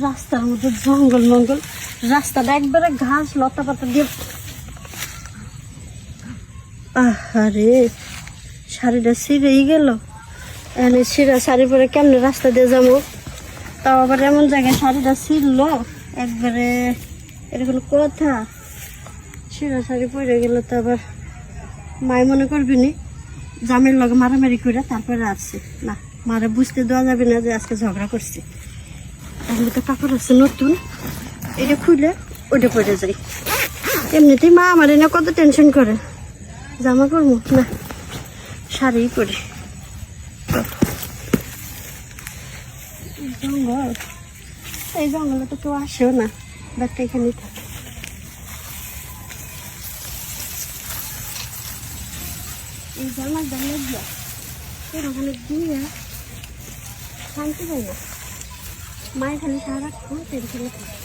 রাস্তার মধ্যে জঙ্গল মঙ্গল, রাস্তাটা একবারে ঘাস লতা পাতা দিয়ে। আহারে শাড়িটা ছিঁড়েই গেল। এনে ছিঁড়া শাড়ি পরে কেমনে রাস্তা দিয়ে যাবো? তাও আবার এমন জায়গায় শাড়িটা ছিঁড়লো একবারে, এটা কোনো কথা? ছিঁড়া শাড়ি পরে গেল তো আবার মায় মনে করবি নি জামের লগে মারামারি করে তারপরে আসছে না, মারা বুঝতে দেওয়া যাবে না যে আজকে ঝগড়া করছি। এগুলো তো কাপড় আছে নতুন, এটা খুলে ওইটা পরে যাই। এমনিতেই মা আমার না কত টেনশন করে, জামা পরবো না শাড়ি পরি। জঙ্গল, এই জঙ্গলে তো কেউ আসেও না, ব্যাগটা এখানেই থাকে। এই জামার দামে দিয়া ওখানে দিয়ে শান্তি পাই না, মায়ের খালি সারাক্ষণ টেনশনে থাকে।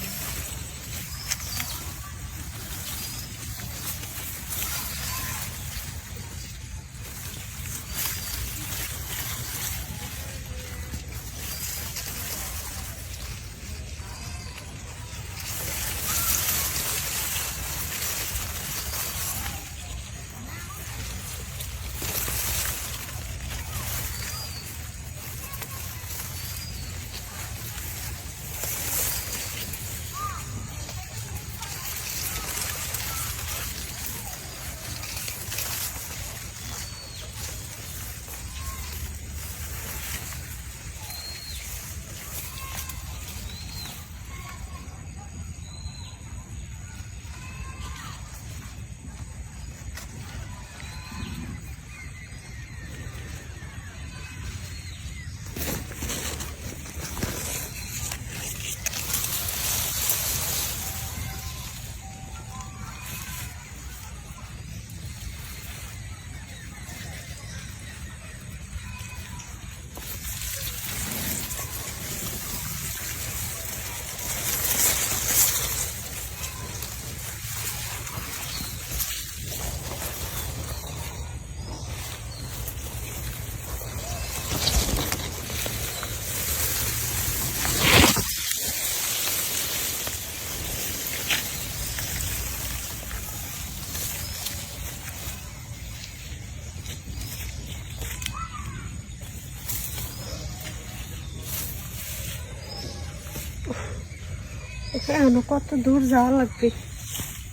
এখনো কত দূর যাওয়া লাগবে,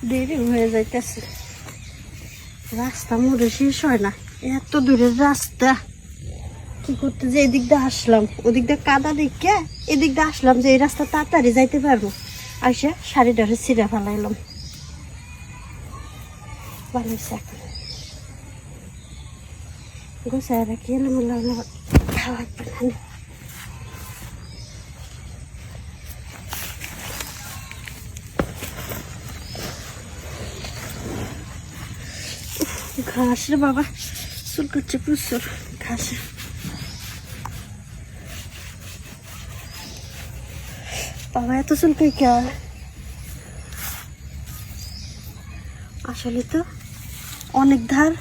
দেরি হয়ে যাইতেছে। রাস্তা মোড়ে শেষ হয় না, এত দূরের রাস্তা কি করতে যে এদিক দিয়ে আসলাম, ওদিক দিয়ে কাদা দিকে এদিক দিয়ে আসলাম যে এই রাস্তা তাড়াতাড়ি যাইতে পারবো। আইসা শাড়িটারে ছিঁড়া ফেলাইলাম, ভালো হয়েছে। এখন গোসাই রাখি এলাম লাগবে না। ঘাস রে বাবা, চুল করছে প্রচুর ঘাসে। বাবা এত চুল কে? আসলে তো অনেক ধার,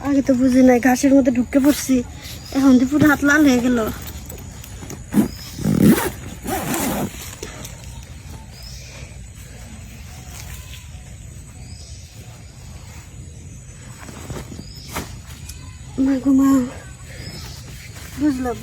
আগে তো বুঝি নাই, ঘাসের মধ্যে ঢুকে পড়ছি, এখন তো পুরো হাত লাল হয়ে গেল। মা গো মা, বুঝলাম।